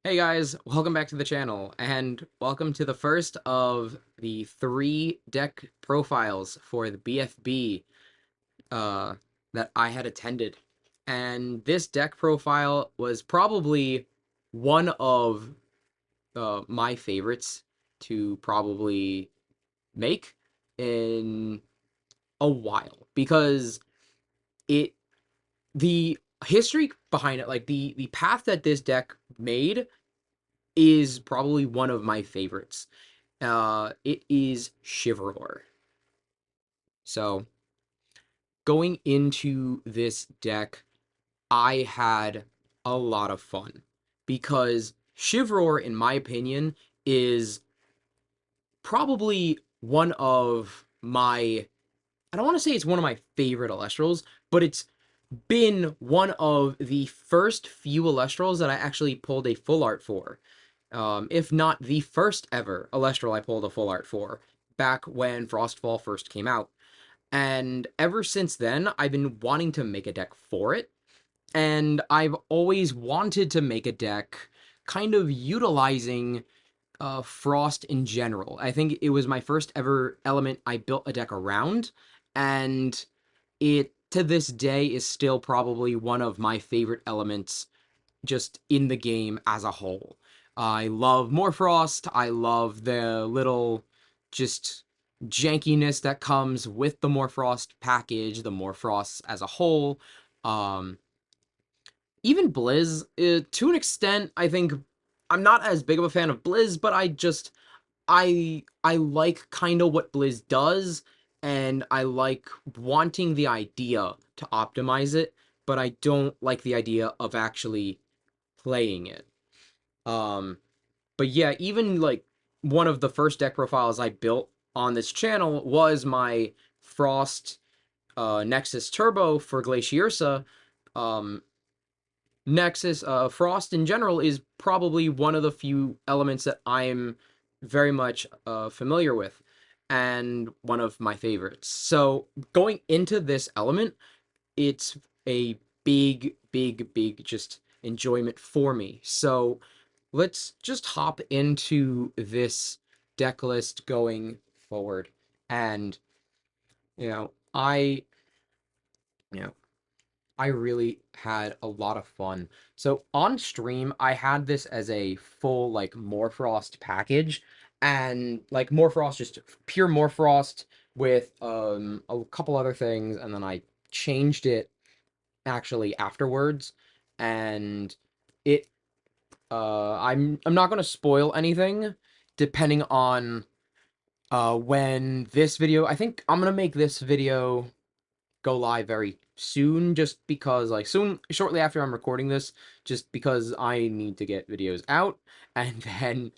Hey guys, welcome back to the channel, and welcome to the first of the 3 deck profiles for the BFB uh, that I had attended. And this deck profile was probably one of my favorites to probably make in a while, because it the history behind it, like the path that this deck made is probably one of my favorites. It is Shiveroar. So, going into this deck, I had a lot of fun because Shiveroar, in my opinion, is probably one of my, I don't want to say it's one of my favorite Elestrals, but it's been one of the first few Elestrals that I actually pulled a full art for. If not the first ever Elestral I pulled a full art for, back when Frostfall first came out. And ever since then, I've been wanting to make a deck for it, and I've always wanted to make a deck kind of utilizing Frost in general. I think it was my first ever element I built a deck around, and it, to this day, is still probably one of my favorite elements just in the game as a whole. I love Morfrost. I love the little just jankiness that comes with the Morfrost package, the Morfrost as a whole. Um, Even Blizz, to an extent, I think I'm not as big of a fan of Blizz, but I like kind of what Blizz does, and I like wanting the idea to optimize it, but I don't like the idea of actually playing it. Um, but yeah, even like one of the first deck profiles I built on this channel was my Frost Nexus Turbo for Glaciersa. Um, Nexus Frost in general is probably one of the few elements that I'm very much familiar with, and one of my favorites. So going into this element, it's a big just enjoyment for me. So let's just hop into this deck list going forward. And, you know, I, you know, I really had a lot of fun. So on stream, I had this as a full, like, Morfrost package. And, like, Morfrost, just pure Morfrost with a couple other things. And then I changed it actually afterwards. And it I'm not gonna spoil anything depending on when this video, I think I'm gonna make this video go live very soon, just because, like, soon, shortly after I'm recording this, just because I need to get videos out. And then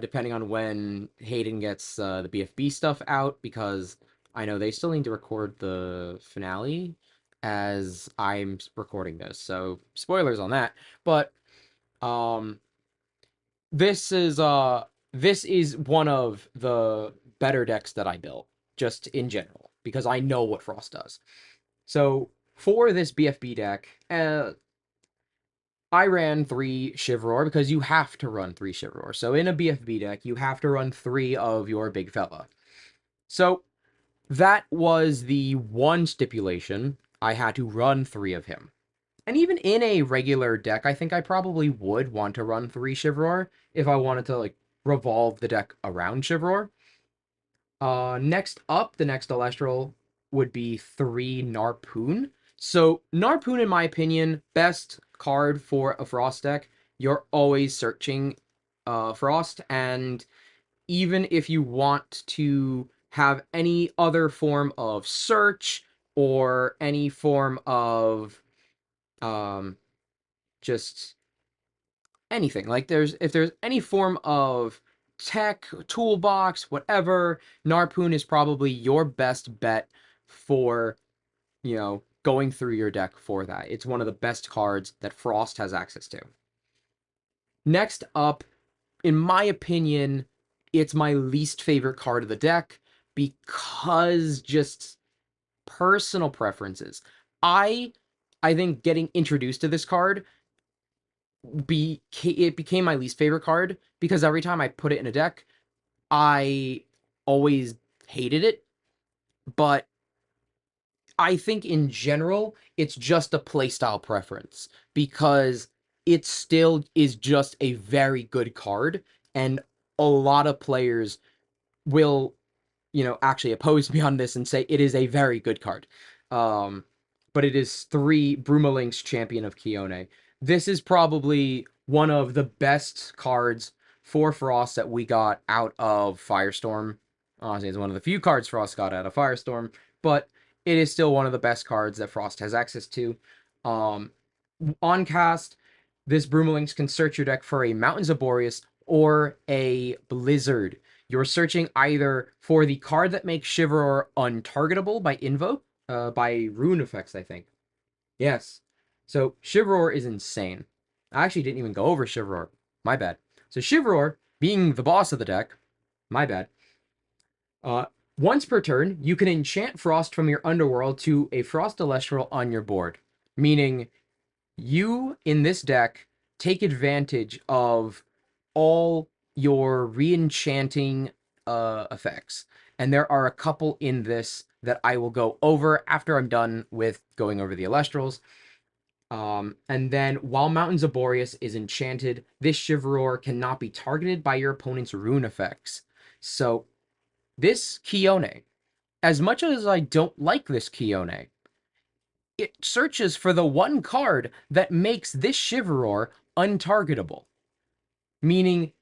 depending on when Hayden gets the BFB stuff out, because I know they still need to record the finale as I'm recording this, so spoilers on that. But um this is one of the better decks that I built, just in general, because I know what Frost does. So for this BFB deck, I ran 3 Shiveroar, because you have to run 3 Shiveroar. So in a BFB deck, you have to run 3 of your big fella. So that was the one stipulation. I had to run 3 of him. And even in a regular deck, I think I probably would want to run 3 Shiveroar if I wanted to, like, revolve the deck around Shiveroar. Next up, the next Celestial would be 3 Narpoon. So Narpoon, in my opinion, best card for a Frost deck. You're always searching Frost, and even if you want to have any other form of search or any form of um just anything, like, if there's any form of tech toolbox, whatever, Narpoon is probably your best bet for, going through your deck for that. It's one of the best cards that Frost has access to. Next up, in my opinion, it's my least favorite card of the deck, because just personal preferences. I I think getting introduced to this card it became my least favorite card because every time I put it in a deck, I always hated it. But I think in general, it's just a playstyle preference because it still is just a very good card, and a lot of players will, actually oppose me on this and say it is a very good card. Um, but it is 3 Brumelink's Champion of Kione. This is probably one of the best cards for Frost that we got out of Firestorm. Honestly, it's one of the few cards Frost got out of Firestorm, but it is still one of the best cards that Frost has access to. Um, on cast, this Brumelink's can search your deck for a Mountains of Boreas or a Blizzard. You're searching either for the card that makes Shiveroar untargetable by invoke, by rune effects, I think. Yes. So Shiveroar is insane. I actually didn't even go over Shiveroar. My bad. So Shiveroar, being the boss of the deck, my bad. Uh, Once per turn, you can enchant Frost from your underworld to a Frost Celestial on your board. Meaning, you in this deck take advantage of all your re-enchanting effects. And there are a couple in this that I will go over after I'm done with going over the Elestrals. And then while Mountains of Boreas is enchanted, this Shiveroar cannot be targeted by your opponent's rune effects. So this Kione, as much as I don't like this Kione, it searches for the one card that makes this Shiveroar untargetable. Meaning,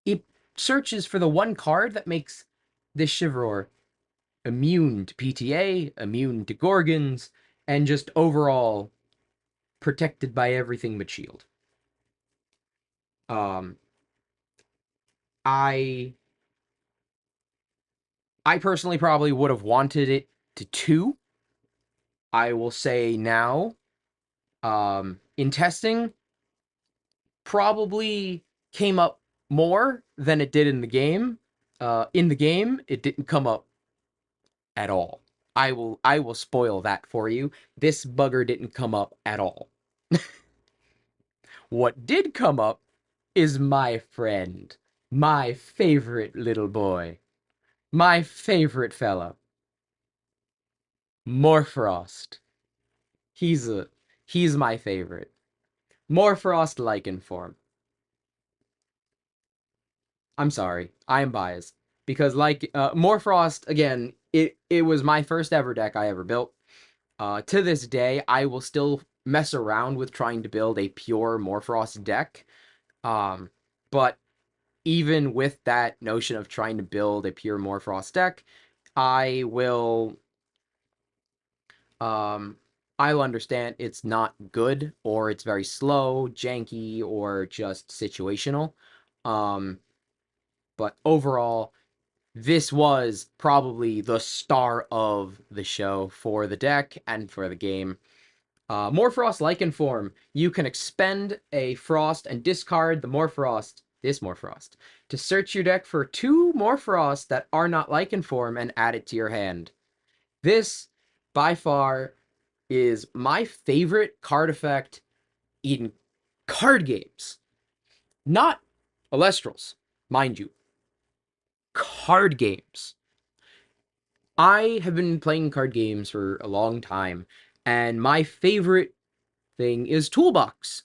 it searches for the one card that makes this Shiveroar immune to PTA, immune to Gorgons, and just overall protected by everything but shield. Um, I I personally probably would have wanted it to 2. I will say now, in testing, probably came up more than it did in the game. In the game, it didn't come up at all. I will spoil that for you. This bugger didn't come up at all. What did come up is my friend, my favorite little boy, my favorite fella, Morfrost. He's a he's my favorite. Morfrost Lycan form. I'm sorry, I am biased because like Morfrost again, it was my first ever deck I ever built. To this day, I will still mess around with trying to build a pure Morfrost deck. Um, but even with that notion of trying to build a pure Morfrost deck, I will um I'll understand it's not good or it's very slow, janky, or just situational. Um, but overall, this was probably the star of the show for the deck and for the game. Morfrost Lycan form. You can expend a Frost and discard this Morfrost, to search your deck for 2 Morfrost that are not Lycan form and add it to your hand. This, by far, is my favorite card effect in card games. Not Elestrals, mind you. Card games. I have been playing card games for a long time, and my favorite thing is Toolbox.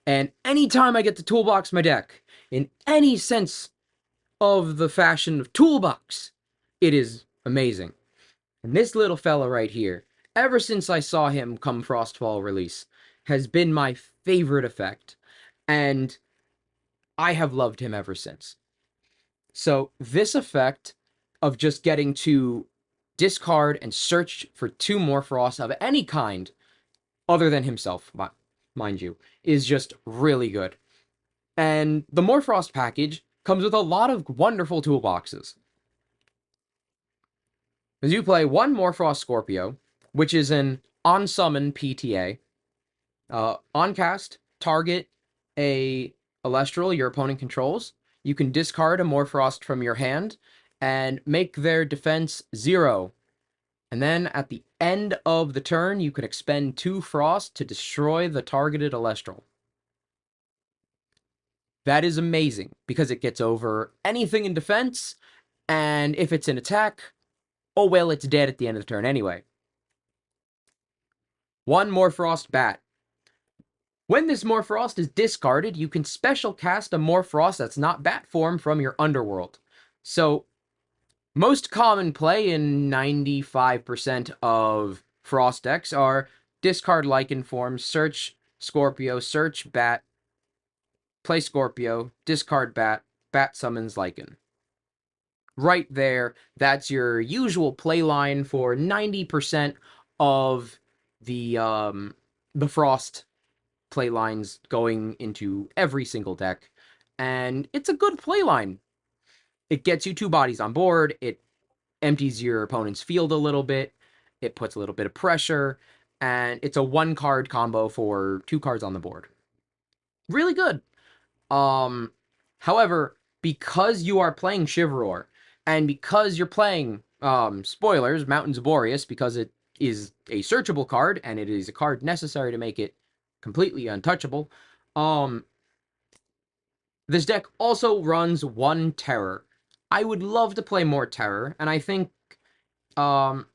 And anytime I get to Toolbox my deck, in any sense of the fashion of Toolbox, it is amazing. And this little fella right here, ever since I saw him come Frostfall release, has been my favorite effect. And I have loved him ever since. So this effect of just getting to discard and search for 2 Morfrost of any kind, other than himself, mind you, is just really good. And the Morfrost package comes with a lot of wonderful toolboxes. As you play 1 Morfrost Scorpio, which is an on-summon PTA, on cast, target a Celestial your opponent controls. You can discard a Morfrost from your hand and make their defense 0. And then at the end of the turn, you can expend 2 Frost to destroy the targeted Celestial. That is amazing because it gets over anything in defense, and if it's an attack, oh well, it's dead at the end of the turn anyway. One Morfrost Bat. When this Morfrost is discarded, you can special cast a Morfrost that's not Bat form from your Underworld. So, most common play in 95% of Frost decks are discard Lycan forms, search Scorpio, search Bat, play Scorpio, discard Bat, Bat summons Lycan. Right there, that's your usual play line for 90% of the Frost play lines going into every single deck. And it's a good play line. It gets you two bodies on board, it empties your opponent's field a little bit, it puts a little bit of pressure, and it's a one card combo for two cards on the board. Really good. Um, However, because you are playing Shiveroar, and because you're playing, spoilers, Mountains of Boreas, because it is a searchable card, and it is a card necessary to make it completely untouchable, this deck also runs one Terror. I would love to play more Terror, and I think, um,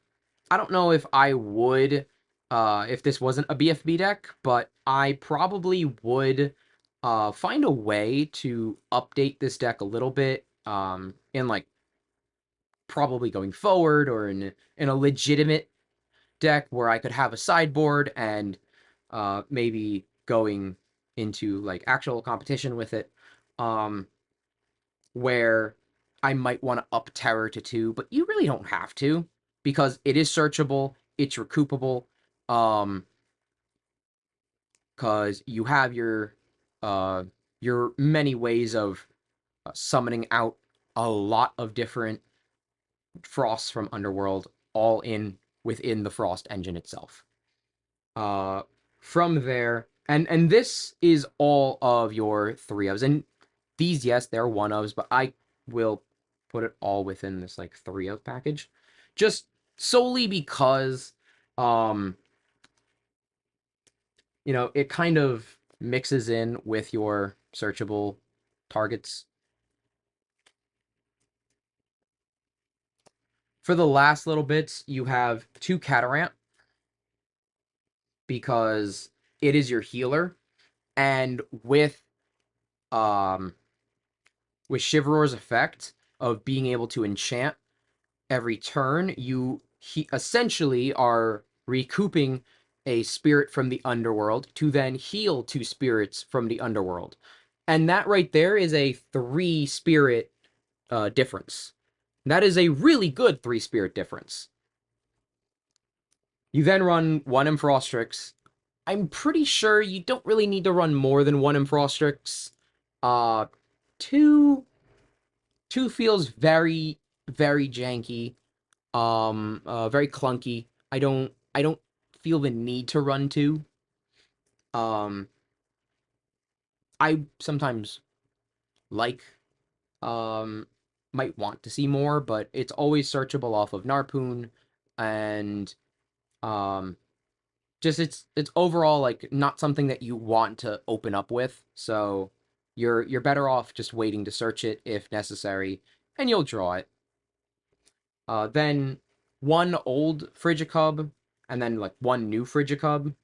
I don't know if I would, if this wasn't a BFB deck, but I probably would find a way to update this deck a little bit, in like probably going forward or in a legitimate deck where I could have a sideboard and maybe going into like actual competition with it, um, where I might want to up Terror to 2, but you really don't have to because it is searchable, it's recoupable, because you have your many ways of summoning out a lot of different Frosts from Underworld, all in within the Frost engine itself. Uh, from there, and this is all of your three ofs, and these, yes, they're one ofs, but I will put it all within this like three of package, just solely because, um, it kind of mixes in with your searchable targets. For the last little bits, you have two Catarant because it is your healer, and um with Shiveroar's effect of being able to enchant every turn, you essentially are recouping a spirit from the underworld to then heal two spirits from the underworld. And that right there is a three spirit difference. That is a really good three spirit difference. You then run one Enfrostrix. I'm pretty sure you don't really need to run more than one Enfrostrix. Uh, two, two feels very, very janky. Very clunky. I don't feel the need to run two. Um, I sometimes like, um, might want to see more, but it's always searchable off of Narpoon, and um, just it's overall like not something that you want to open up with. So you're better off just waiting to search it if necessary, and you'll draw it. Then one old Frigicub, and then like one new Frigicub.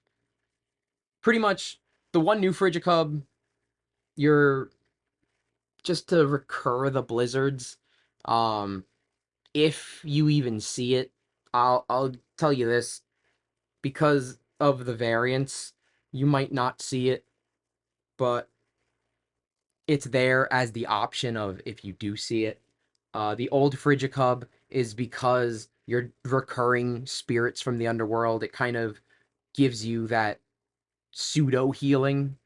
Pretty much the one new Frigicub, you're just to recur the blizzards. Um, if you even see it, I'll tell you this, because of the variants, you might not see it, but it's there as the option of if you do see it. The old Frigicub is because you're recurring spirits from the underworld. It kind of gives you that pseudo healing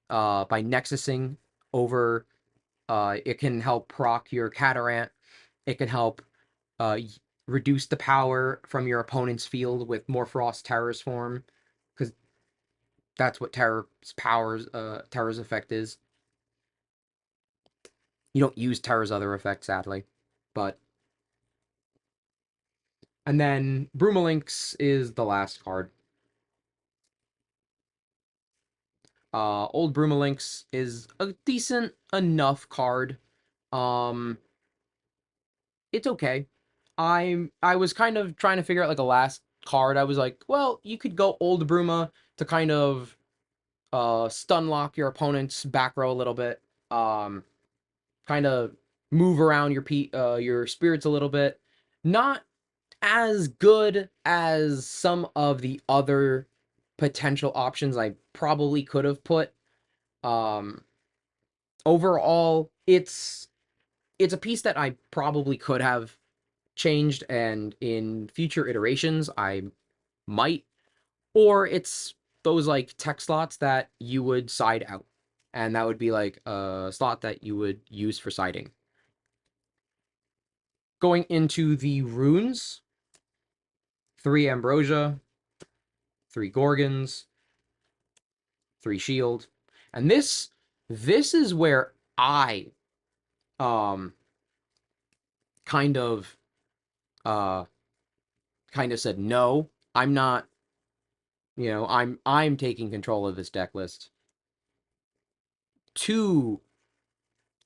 by nexusing over. It can help proc your Catarant. It can help uh, reduce the power from your opponent's field with Morfrost Terror's form, because that's what Terror's effect is. You don't use Terror's other effect, sadly, but and then Brumalinx is the last card. Old Brumalinx is a decent enough card. Um, it's okay. I was kind of trying to figure out like a last card. I was like, well, you could go Old Bruma to kind of stun lock your opponent's back row a little bit. Um, kind of move around your spirits a little bit. Not as good as some of the other potential options I probably could have put. Um, Overall, it's a piece that I probably could have changed, and in future iterations I might, or it's those like tech slots that you would side out, and that would be like a slot that you would use for siding. Going into the runes, 3 Ambrosia, 3 Gorgons, 3 Shield, and this is where I um kind of uh kind of said no. I'm not, I'm taking control of this deck list. Two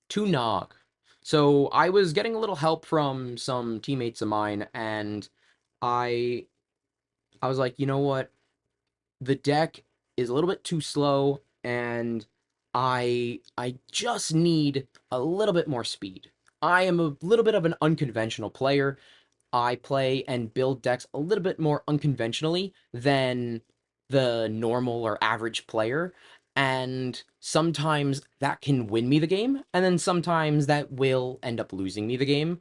to Nog. So I was getting a little help from some teammates of mine, and I I was like, you know what? The deck is a little bit too slow, and I just need a little bit more speed. I am a little bit of an unconventional player. I play and build decks a little bit more unconventionally than the normal or average player. And sometimes that can win me the game, and then sometimes that will end up losing me the game.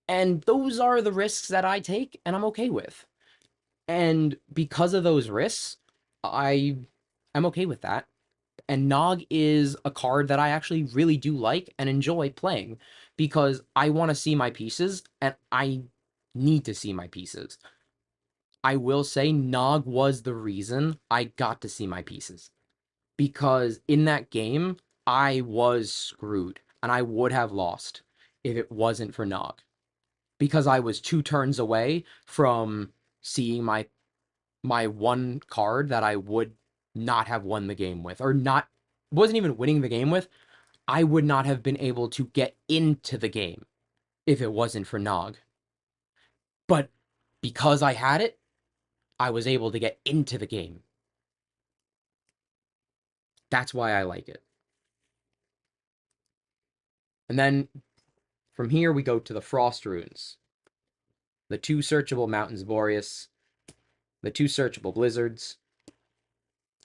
And those are the risks that I take, and I'm okay with. And because of those risks, I am okay with that. And Nog is a card that I actually really do like and enjoy playing because I want to see my pieces and I need to see my pieces. I will say Nog was the reason I got to see my pieces because in that game I was screwed and I would have lost if it wasn't for Nog because I was 2 turns away from seeing my one card that I would not have won the game with, or not wasn't even winning the game with. I would not have been able to get into the game if it wasn't for Nog. But because I had it, I was able to get into the game. That's why I like it. And then from here we go to the Frost Runes, the 2 searchable Mountains Boreas, the 2 searchable Blizzards.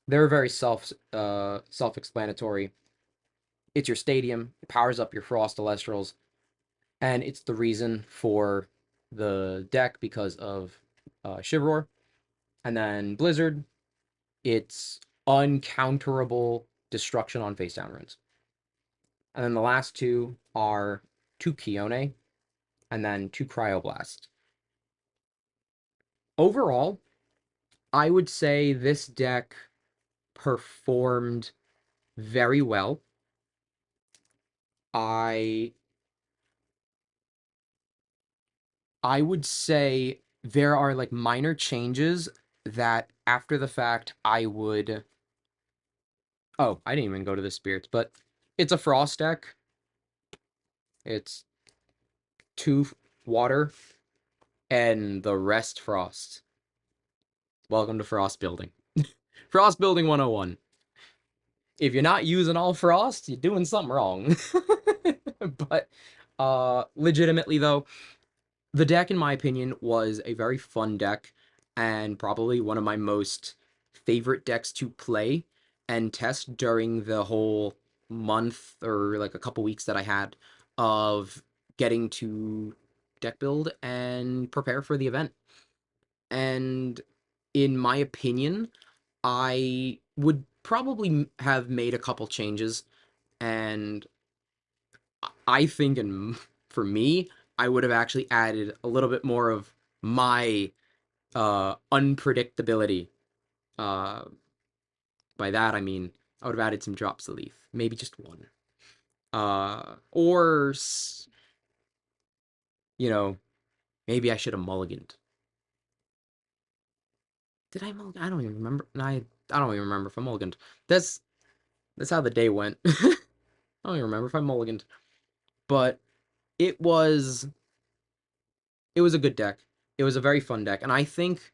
They're very self-explanatory. It's your stadium, it powers up your Frost Telestrals, and it's the reason for the deck because of Shiveroar. And then Blizzard, it's uncounterable destruction on face down runes. And then the last two are 2 Kione and then 2 Cryoblast. Overall, I would say this deck performed very well. I I would say there are like minor changes that after the fact I would. Oh, I didn't even go to the spirits, but it's a frost deck. It's 2 water and the rest frost. Welcome to Frost Building. Frost Building 101. If you're not using all frost, you're doing something wrong. But legitimately though, the deck, in my opinion, was a very fun deck and probably one of my most favorite decks to play and test during the whole month or like a couple weeks that I had of getting to deck build and prepare for the event. And in my opinion, I would probably have made a couple changes, and I think, and for me, I would have actually added a little bit more of my unpredictability. Uh, by that I mean I would have added some drops of leaf, maybe just one. Or you know, maybe I should have mulliganed. Did I mulligan? I don't even remember. I don't even remember if I mulliganed. That's That's how the day went. I don't even remember if I mulliganed, but it was it was a good deck. It was a very fun deck, and I think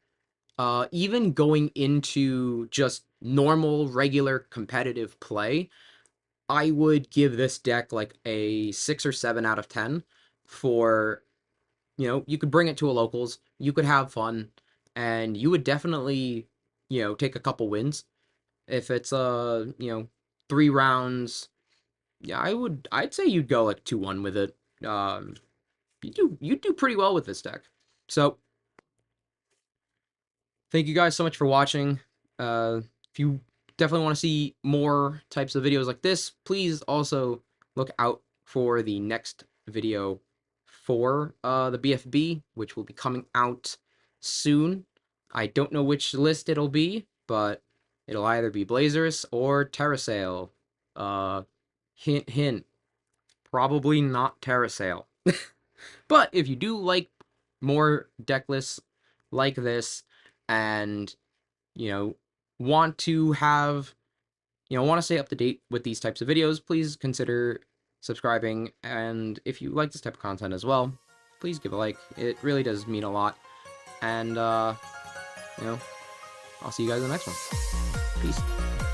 even going into just normal, regular, competitive play, I would give this deck like a 6 or 7 out of 10 for, you could bring it to a locals, you could have fun, and you would definitely, take a couple wins. If it's 3 rounds, yeah, I'd say you'd go like 2-1 with it. Um, you do pretty well with this deck. So thank you guys so much for watching. If you definitely want to see more types of videos like this, please also look out for the next video for the BFB, which will be coming out soon. I don't know which list it'll be, but it'll either be Blazers or Terrasail. Uh, hint, hint, probably not Terrasail. But if you do like more deck lists like this, and you know want to have want to stay up to date with these types of videos, please consider subscribing. And if you like this type of content as well, please give a like. It really does mean a lot. And I'll see you guys in the next one. Peace.